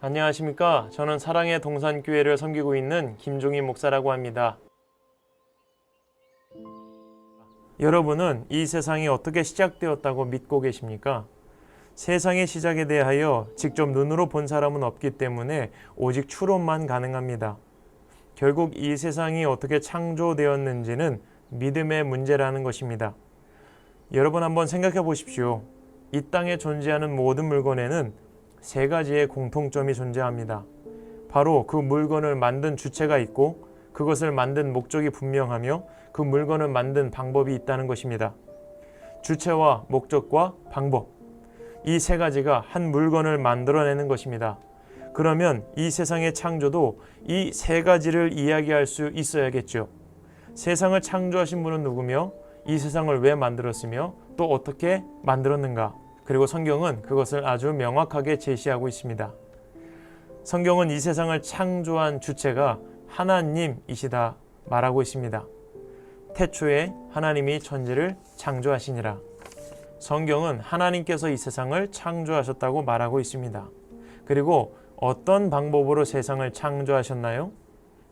안녕하십니까. 저는 사랑의 동산교회를 섬기고 있는 김종희 목사라고 합니다. 여러분은 이 세상이 어떻게 시작되었다고 믿고 계십니까? 세상의 시작에 대하여 직접 눈으로 본 사람은 없기 때문에 오직 추론만 가능합니다. 결국 이 세상이 어떻게 창조되었는지는 믿음의 문제라는 것입니다. 여러분 한번 생각해 보십시오. 이 땅에 존재하는 모든 물건에는 세 가지의 공통점이 존재합니다. 바로 그 물건을 만든 주체가 있고 그것을 만든 목적이 분명하며 그 물건을 만든 방법이 있다는 것입니다. 주체와 목적과 방법, 이 세 가지가 한 물건을 만들어내는 것입니다. 그러면 이 세상의 창조도 이 세 가지를 이야기할 수 있어야겠죠. 세상을 창조하신 분은 누구며 이 세상을 왜 만들었으며 또 어떻게 만들었는가? 그리고 성경은 그것을 아주 명확하게 제시하고 있습니다. 성경은 이 세상을 창조한 주체가 하나님이시다 말하고 있습니다. 태초에 하나님이 천지를 창조하시니라. 성경은 하나님께서 이 세상을 창조하셨다고 말하고 있습니다. 그리고 어떤 방법으로 세상을 창조하셨나요?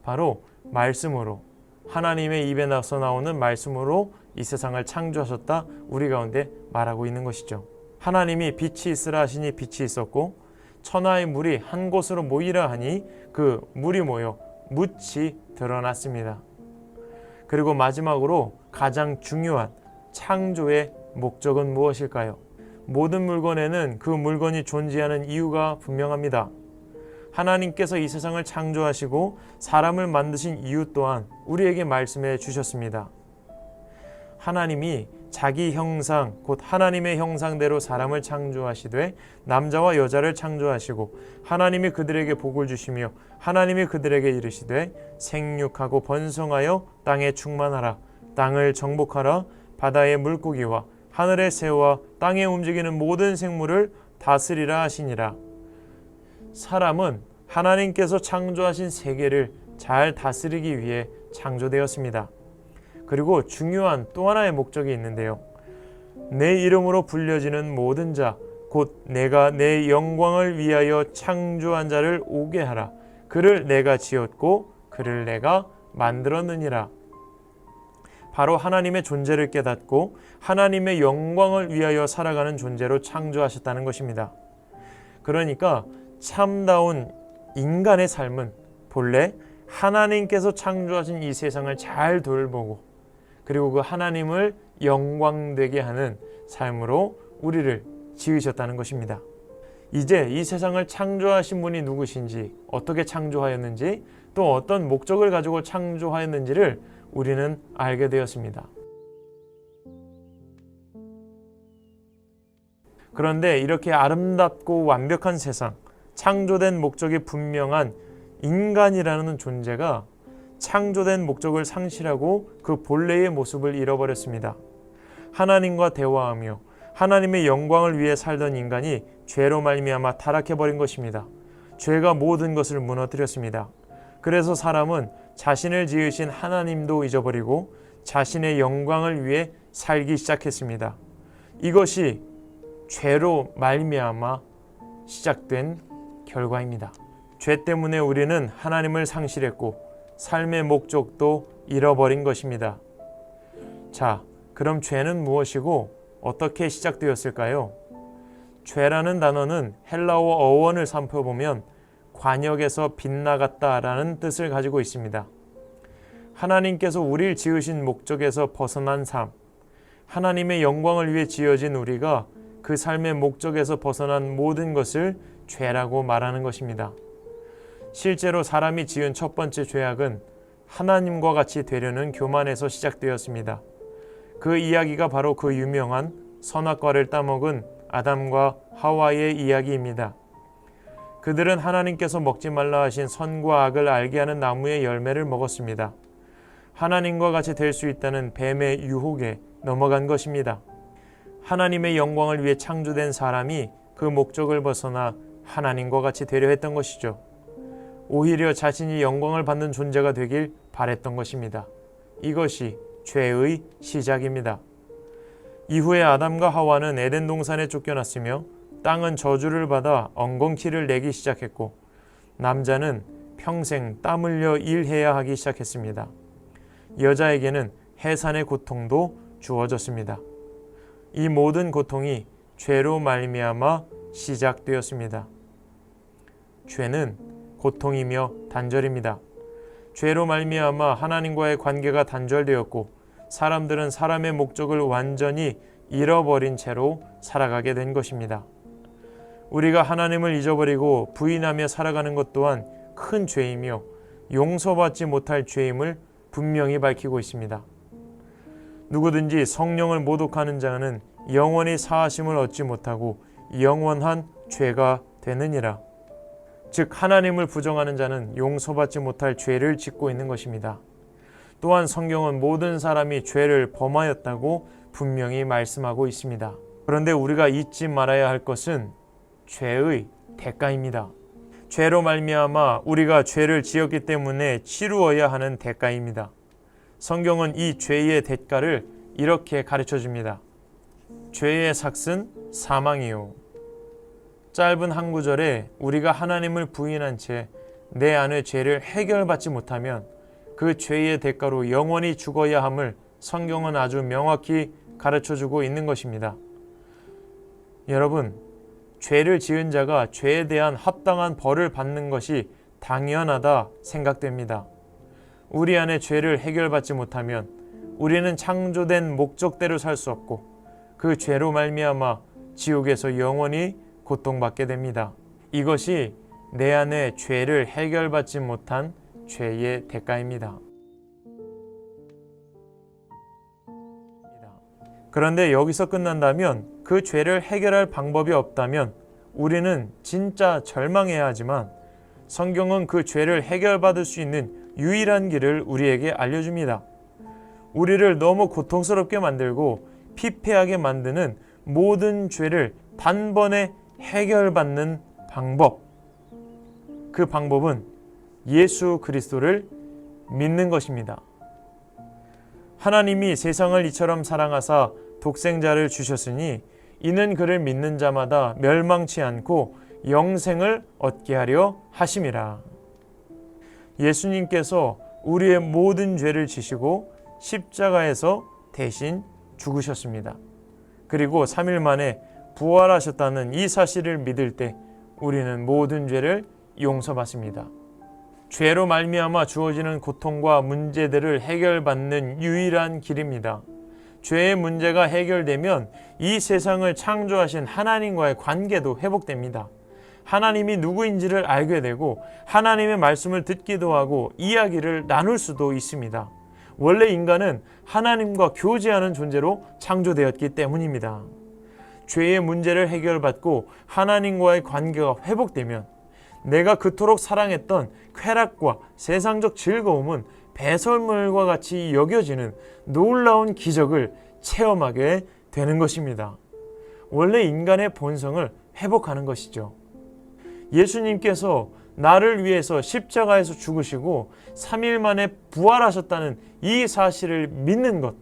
바로 말씀으로, 하나님의 입에 나서 나오는 말씀으로 이 세상을 창조하셨다 우리 가운데 말하고 있는 것이죠. 하나님이 빛이 있으라 하시니 빛이 있었고 천하의 물이 한 곳으로 모이라 하니 그 물이 모여 묻이 드러났습니다. 그리고 마지막으로 가장 중요한 창조의 목적은 무엇일까요? 모든 물건에는 그 물건이 존재하는 이유가 분명합니다. 하나님께서 이 세상을 창조하시고 사람을 만드신 이유 또한 우리에게 말씀해 주셨습니다. 하나님이 자기 형상, 곧 하나님의 형상대로 사람을 창조하시되 남자와 여자를 창조하시고 하나님이 그들에게 복을 주시며 하나님이 그들에게 이르시되 생육하고 번성하여 땅에 충만하라. 땅을 정복하라. 바다의 물고기와 하늘의 새와 땅에 움직이는 모든 생물을 다스리라 하시니라. 사람은 하나님께서 창조하신 세계를 잘 다스리기 위해 창조되었습니다. 그리고 중요한 또 하나의 목적이 있는데요. 내 이름으로 불려지는 모든 자, 곧 내가 내 영광을 위하여 창조한 자를 오게 하라. 그를 내가 지었고 그를 내가 만들었느니라. 바로 하나님의 존재를 깨닫고 하나님의 영광을 위하여 살아가는 존재로 창조하셨다는 것입니다. 그러니까 참다운 인간의 삶은 본래 하나님께서 창조하신 이 세상을 잘 돌보고 그리고 그 하나님을 영광되게 하는 삶으로 우리를 지으셨다는 것입니다. 이제 이 세상을 창조하신 분이 누구신지, 어떻게 창조하였는지, 또 어떤 목적을 가지고 창조하였는지를 우리는 알게 되었습니다. 그런데 이렇게 아름답고 완벽한 세상, 창조된 목적이 분명한 인간이라는 존재가 창조된 목적을 상실하고 그 본래의 모습을 잃어버렸습니다. 하나님과 대화하며 하나님의 영광을 위해 살던 인간이 죄로 말미암아 타락해버린 것입니다. 죄가 모든 것을 무너뜨렸습니다. 그래서 사람은 자신을 지으신 하나님도 잊어버리고 자신의 영광을 위해 살기 시작했습니다. 이것이 죄로 말미암아 시작된 결과입니다. 죄 때문에 우리는 하나님을 상실했고 삶의 목적도 잃어버린 것입니다. 자, 그럼 죄는 무엇이고 어떻게 시작되었을까요? 죄라는 단어는 헬라어 어원을 살펴보면 관역에서 빗나갔다라는 뜻을 가지고 있습니다. 하나님께서 우리를 지으신 목적에서 벗어난 삶, 하나님의 영광을 위해 지어진 우리가 그 삶의 목적에서 벗어난 모든 것을 죄라고 말하는 것입니다. 실제로 사람이 지은 첫 번째 죄악은 하나님과 같이 되려는 교만에서 시작되었습니다. 그 이야기가 바로 그 유명한 선악과를 따먹은 아담과 하와의 이야기입니다. 그들은 하나님께서 먹지 말라 하신 선과 악을 알게 하는 나무의 열매를 먹었습니다. 하나님과 같이 될 수 있다는 뱀의 유혹에 넘어간 것입니다. 하나님의 영광을 위해 창조된 사람이 그 목적을 벗어나 하나님과 같이 되려 했던 것이죠. 오히려 자신이 영광을 받는 존재가 되길 바랬던 것입니다. 이것이 죄의 시작입니다. 이후에 아담과 하와는 에덴 동산에 쫓겨났으며 땅은 저주를 받아 엉겅퀴를 내기 시작했고 남자는 평생 땀 흘려 일해야 하기 시작했습니다. 여자에게는 해산의 고통도 주어졌습니다. 이 모든 고통이 죄로 말미암아 시작되었습니다. 죄는 고통이며 단절입니다. 죄로 말미암아 하나님과의 관계가 단절되었고 사람들은 사람의 목적을 완전히 잃어버린 채로 살아가게 된 것입니다. 우리가 하나님을 잊어버리고 부인하며 살아가는 것 또한 큰 죄이며 용서받지 못할 죄임을 분명히 밝히고 있습니다. 누구든지 성령을 모독하는 자는 영원히 사하심을 얻지 못하고 영원한 죄가 되느니라. 즉 하나님을 부정하는 자는 용서받지 못할 죄를 짓고 있는 것입니다. 또한 성경은 모든 사람이 죄를 범하였다고 분명히 말씀하고 있습니다. 그런데 우리가 잊지 말아야 할 것은 죄의 대가입니다. 죄로 말미암아 우리가 죄를 지었기 때문에 치루어야 하는 대가입니다. 성경은 이 죄의 대가를 이렇게 가르쳐 줍니다. 죄의 삭은 사망이요. 짧은 한 구절에 우리가 하나님을 부인한 채 내 안의 죄를 해결받지 못하면 그 죄의 대가로 영원히 죽어야 함을 성경은 아주 명확히 가르쳐 주고 있는 것입니다. 여러분, 죄를 지은 자가 죄에 대한 합당한 벌을 받는 것이 당연하다 생각됩니다. 우리 안에 죄를 해결받지 못하면 우리는 창조된 목적대로 살 수 없고 그 죄로 말미암아 지옥에서 영원히 고통받게 됩니다. 이것이 내 안에 죄를 해결받지 못한 죄의 대가입니다. 그런데 여기서 끝난다면 그 죄를 해결할 방법이 없다면 우리는 진짜 절망해야 하지만 성경은 그 죄를 해결받을 수 있는 유일한 길을 우리에게 알려줍니다. 우리를 너무 고통스럽게 만들고 피폐하게 만드는 모든 죄를 단번에 해결받는 방법. 그 방법은 예수 그리스도를 믿는 것입니다. 하나님이 세상을 이처럼 사랑하사 독생자를 주셨으니 이는 그를 믿는 자마다 멸망치 않고 영생을 얻게 하려 하심이라. 예수님께서 우리의 모든 죄를 지시고 십자가에서 대신 죽으셨습니다. 그리고 3일 만에 부활하셨다는 이 사실을 믿을 때 우리는 모든 죄를 용서받습니다. 죄로 말미암아 주어지는 고통과 문제들을 해결받는 유일한 길입니다. 죄의 문제가 해결되면 이 세상을 창조하신 하나님과의 관계도 회복됩니다. 하나님이 누구인지를 알게 되고 하나님의 말씀을 듣기도 하고 이야기를 나눌 수도 있습니다. 원래 인간은 하나님과 교제하는 존재로 창조되었기 때문입니다. 죄의 문제를 해결받고 하나님과의 관계가 회복되면 내가 그토록 사랑했던 쾌락과 세상적 즐거움은 배설물과 같이 여겨지는 놀라운 기적을 체험하게 되는 것입니다. 원래 인간의 본성을 회복하는 것이죠. 예수님께서 나를 위해서 십자가에서 죽으시고 3일 만에 부활하셨다는 이 사실을 믿는 것,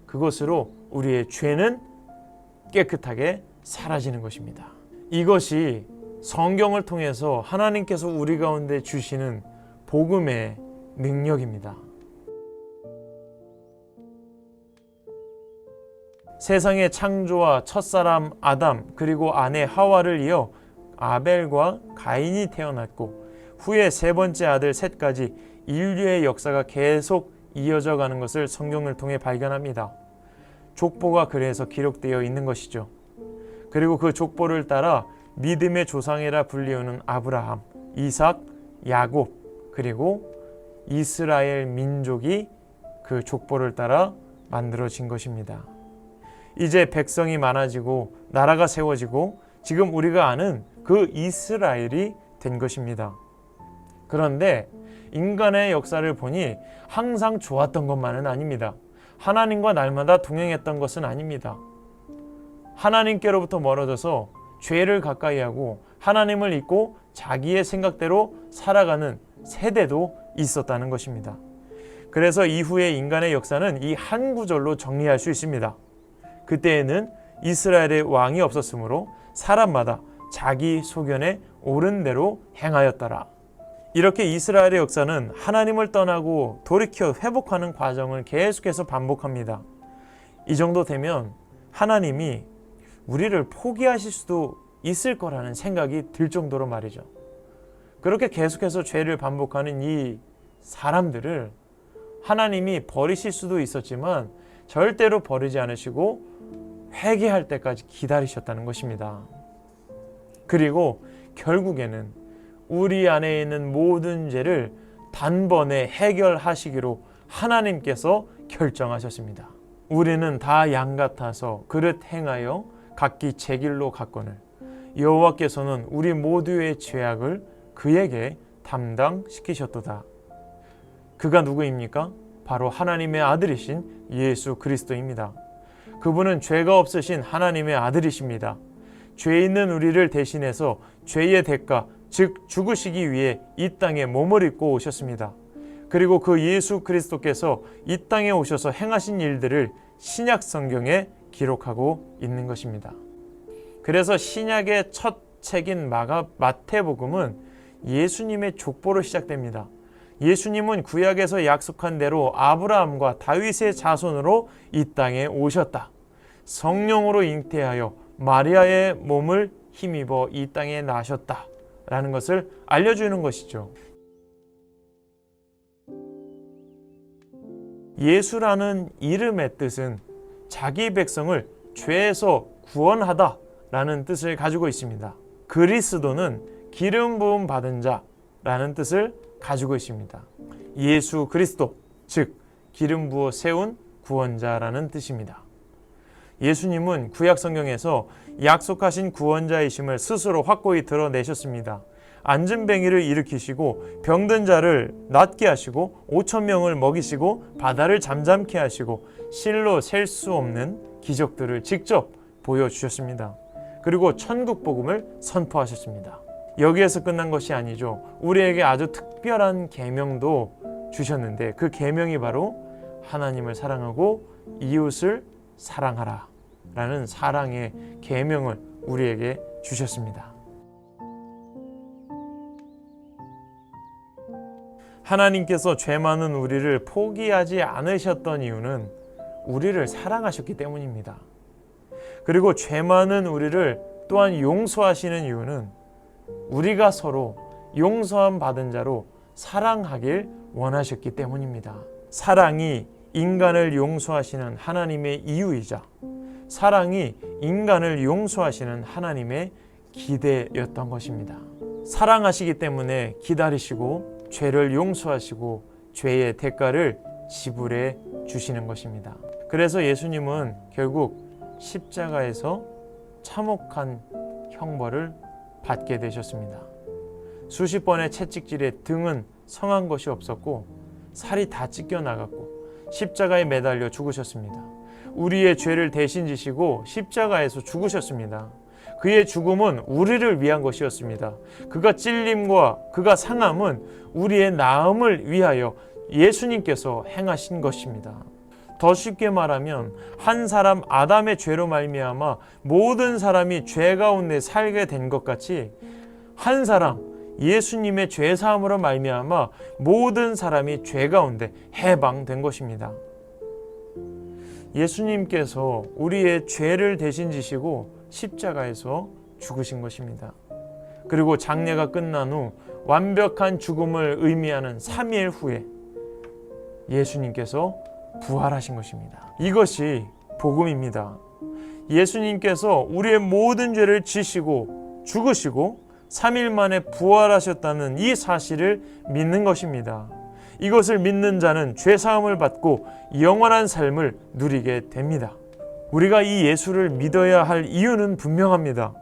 그것으로 우리의 죄는 깨끗하게 사라지는 것입니다. 이것이 성경을 통해서 하나님께서 우리 가운데 주시는 복음의 능력입니다. 세상의 창조와 첫사람 아담 그리고 아내 하와를 이어 아벨과 가인이 태어났고 후에 세 번째 아들 셋까지 인류의 역사가 계속 이어져 가는 것을 성경을 통해 발견합니다. 족보가 그래서 기록되어 있는 것이죠. 그리고 그 족보를 따라 믿음의 조상이라 불리우는 아브라함, 이삭, 야곱 그리고 이스라엘 민족이 그 족보를 따라 만들어진 것입니다. 이제 백성이 많아지고 나라가 세워지고 지금 우리가 아는 그 이스라엘이 된 것입니다. 그런데 인간의 역사를 보니 항상 좋았던 것만은 아닙니다. 하나님과 날마다 동행했던 것은 아닙니다. 하나님께로부터 멀어져서 죄를 가까이하고 하나님을 잊고 자기의 생각대로 살아가는 세대도 있었다는 것입니다. 그래서 이후의 인간의 역사는 이 한 구절로 정리할 수 있습니다. 그때에는 이스라엘의 왕이 없었으므로 사람마다 자기 소견에 옳은 대로 행하였더라. 이렇게 이스라엘의 역사는 하나님을 떠나고 돌이켜 회복하는 과정을 계속해서 반복합니다. 이 정도 되면 하나님이 우리를 포기하실 수도 있을 거라는 생각이 들 정도로 말이죠. 그렇게 계속해서 죄를 반복하는 이 사람들을 하나님이 버리실 수도 있었지만 절대로 버리지 않으시고 회개할 때까지 기다리셨다는 것입니다. 그리고 결국에는 우리 안에 있는 모든 죄를 단번에 해결하시기로 하나님께서 결정하셨습니다. 우리는 다 양 같아서 그릇 행하여 각기 제 길로 갔거늘 여호와께서는 우리 모두의 죄악을 그에게 담당시키셨도다. 그가 누구입니까? 바로 하나님의 아들이신 예수 그리스도입니다. 그분은 죄가 없으신 하나님의 아들이십니다. 죄 있는 우리를 대신해서 죄의 대가, 즉 죽으시기 위해 이 땅에 몸을 입고 오셨습니다. 그리고 그 예수 그리스도께서 이 땅에 오셔서 행하신 일들을 신약 성경에 기록하고 있는 것입니다. 그래서 신약의 첫 책인 마태복음은 예수님의 족보로 시작됩니다. 예수님은 구약에서 약속한 대로 아브라함과 다윗의 자손으로 이 땅에 오셨다. 성령으로 잉태하여 마리아의 몸을 힘입어 이 땅에 나셨다. 라는 것을 알려주는 것이죠. 예수라는 이름의 뜻은 자기 백성을 죄에서 구원하다 라는 뜻을 가지고 있습니다. 그리스도는 기름 부음 받은 자라는 뜻을 가지고 있습니다. 예수 그리스도, 즉 기름 부어 세운 구원자라는 뜻입니다. 예수님은 구약 성경에서 약속하신 구원자이심을 스스로 확고히 드러내셨습니다. 안진뱅이를 일으키시고 병든 자를 낫게 하시고 5,000명을 먹이시고 바다를 잠잠케 하시고 실로 셀 수 없는 기적들을 직접 보여주셨습니다. 그리고 천국 복음을 선포하셨습니다. 여기에서 끝난 것이 아니죠. 우리에게 아주 특별한 계명도 주셨는데 그 계명이 바로 하나님을 사랑하고 이웃을 사랑하라 라는 사랑의 계명을 우리에게 주셨습니다. 하나님께서 죄 많은 우리를 포기하지 않으셨던 이유는 우리를 사랑하셨기 때문입니다. 그리고 죄 많은 우리를 또한 용서하시는 이유는 우리가 서로 용서함 받은 자로 사랑하길 원하셨기 때문입니다. 사랑이 인간을 용서하시는 하나님의 이유이자 사랑이 인간을 용서하시는 하나님의 기대였던 것입니다. 사랑하시기 때문에 기다리시고 죄를 용서하시고 죄의 대가를 지불해 주시는 것입니다. 그래서 예수님은 결국 십자가에서 참혹한 형벌을 받게 되셨습니다. 수십 번의 채찍질에 등은 성한 것이 없었고 살이 다 찢겨 나갔고 십자가에 매달려 죽으셨습니다. 우리의 죄를 대신 지시고 십자가에서 죽으셨습니다. 그의 죽음은 우리를 위한 것이었습니다. 그가 찔림과 그가 상함은 우리의 나음을 위하여 예수님께서 행하신 것입니다. 더 쉽게 말하면 한 사람 아담의 죄로 말미암아 모든 사람이 죄 가운데 살게 된 것 같이 한 사람 예수님의 죄 사함으로 말미암아 모든 사람이 죄 가운데 해방된 것입니다. 예수님께서 우리의 죄를 대신 지시고 십자가에서 죽으신 것입니다. 그리고 장례가 끝난 후 완벽한 죽음을 의미하는 3일 후에 예수님께서 부활하신 것입니다. 이것이 복음입니다. 예수님께서 우리의 모든 죄를 지시고 죽으시고 3일 만에 부활하셨다는 이 사실을 믿는 것입니다. 이것을 믿는 자는 죄 사함을 받고 영원한 삶을 누리게 됩니다. 우리가 이 예수를 믿어야 할 이유는 분명합니다.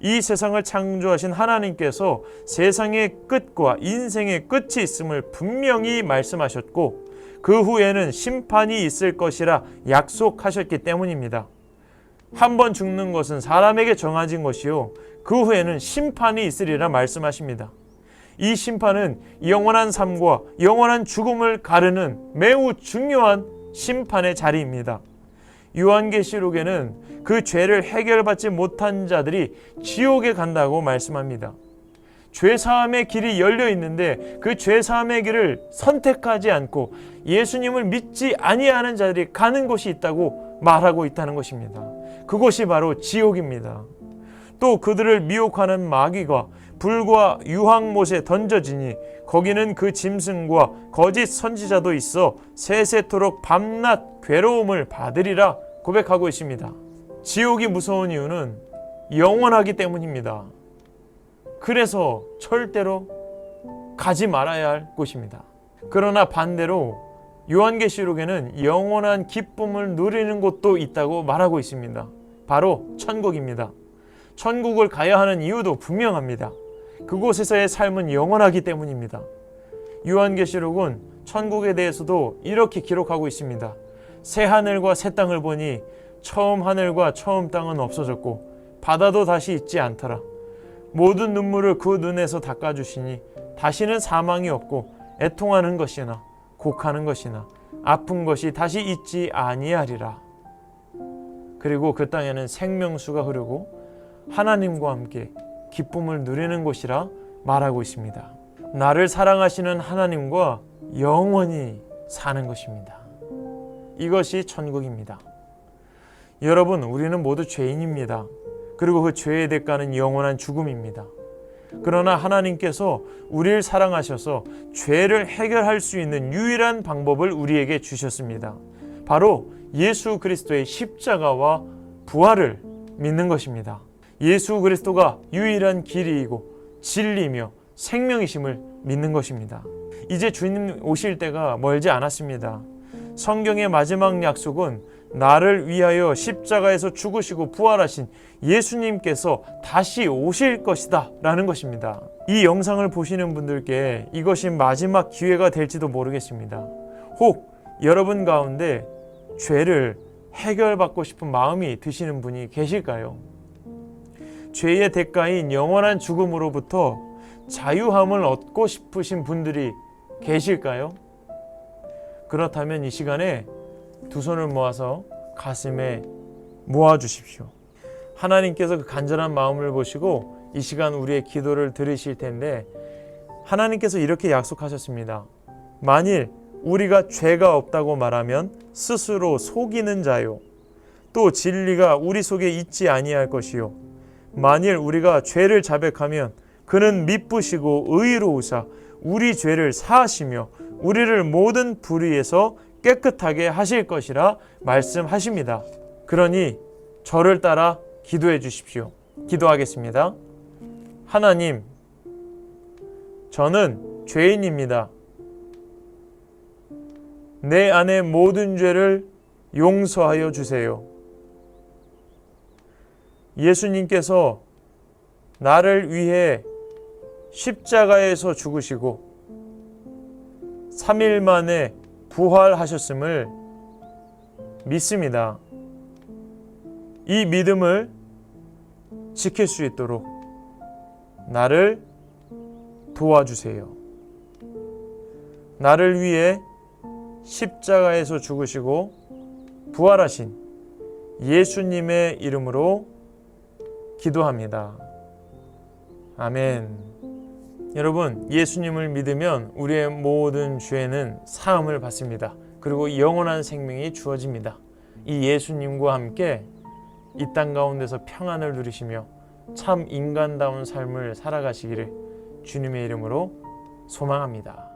이 세상을 창조하신 하나님께서 세상의 끝과 인생의 끝이 있음을 분명히 말씀하셨고 그 후에는 심판이 있을 것이라 약속하셨기 때문입니다. 한 번 죽는 것은 사람에게 정해진 것이요 그 후에는 심판이 있으리라 말씀하십니다. 이 심판은 영원한 삶과 영원한 죽음을 가르는 매우 중요한 심판의 자리입니다. 요한계시록에는 그 죄를 해결받지 못한 자들이 지옥에 간다고 말씀합니다. 죄사함의 길이 열려 있는데 그 죄사함의 길을 선택하지 않고 예수님을 믿지 아니하는 자들이 가는 곳이 있다고 말하고 있다는 것입니다. 그곳이 바로 지옥입니다. 또 그들을 미혹하는 마귀가 불과 유황못에 던져지니 거기는 그 짐승과 거짓 선지자도 있어 세세토록 밤낮 괴로움을 받으리라 고백하고 있습니다. 지옥이 무서운 이유는 영원하기 때문입니다. 그래서 절대로 가지 말아야 할 곳입니다. 그러나 반대로 요한계시록에는 영원한 기쁨을 누리는 곳도 있다고 말하고 있습니다. 바로 천국입니다. 천국을 가야 하는 이유도 분명합니다. 그곳에서의 삶은 영원하기 때문입니다. 요한계시록은 천국에 대해서도 이렇게 기록하고 있습니다. 새 하늘과 새 땅을 보니 처음 하늘과 처음 땅은 없어졌고 바다도 다시 있지 않더라. 모든 눈물을 그 눈에서 닦아주시니 다시는 사망이 없고 애통하는 것이나 곡하는 것이나 아픈 것이 다시 있지 아니하리라. 그리고 그 땅에는 생명수가 흐르고 하나님과 함께 기쁨을 누리는 곳이라 말하고 있습니다. 나를 사랑하시는 하나님과 영원히 사는 것입니다. 이것이 천국입니다. 여러분, 우리는 모두 죄인입니다. 그리고 그 죄의 대가는 영원한 죽음입니다. 그러나 하나님께서 우리를 사랑하셔서 죄를 해결할 수 있는 유일한 방법을 우리에게 주셨습니다. 바로 예수 그리스도의 십자가와 부활을 믿는 것입니다. 예수 그리스도가 유일한 길이고 진리이며 생명이심을 믿는 것입니다. 이제 주님 오실 때가 멀지 않았습니다. 성경의 마지막 약속은 나를 위하여 십자가에서 죽으시고 부활하신 예수님께서 다시 오실 것이다 라는 것입니다. 이 영상을 보시는 분들께 이것이 마지막 기회가 될지도 모르겠습니다. 혹 여러분 가운데 죄를 해결받고 싶은 마음이 드시는 분이 계실까요? 죄의 대가인 영원한 죽음으로부터 자유함을 얻고 싶으신 분들이 계실까요? 그렇다면 이 시간에 두 손을 모아서 가슴에 모아주십시오. 하나님께서 그 간절한 마음을 보시고 이 시간 우리의 기도를 들으실 텐데, 하나님께서 이렇게 약속하셨습니다. 만일 우리가 죄가 없다고 말하면 스스로 속이는 자요, 또 진리가 우리 속에 있지 아니할 것이요, 만일 우리가 죄를 자백하면 그는 미쁘시고 의로우사 우리 죄를 사하시며 우리를 모든 불의에서 깨끗하게 하실 것이라 말씀하십니다. 그러니 저를 따라 기도해 주십시오. 기도하겠습니다. 하나님, 저는 죄인입니다. 내 안의 모든 죄를 용서하여 주세요. 예수님께서 나를 위해 십자가에서 죽으시고 3일 만에 부활하셨음을 믿습니다. 이 믿음을 지킬 수 있도록 나를 도와주세요. 나를 위해 십자가에서 죽으시고 부활하신 예수님의 이름으로 기도합니다. 아멘. 여러분, 예수님을 믿으면 우리의 모든 죄는 사함을 받습니다. 그리고 영원한 생명이 주어집니다. 이 예수님과 함께 이 땅 가운데서 평안을 누리시며 참 인간다운 삶을 살아가시기를 주님의 이름으로 소망합니다.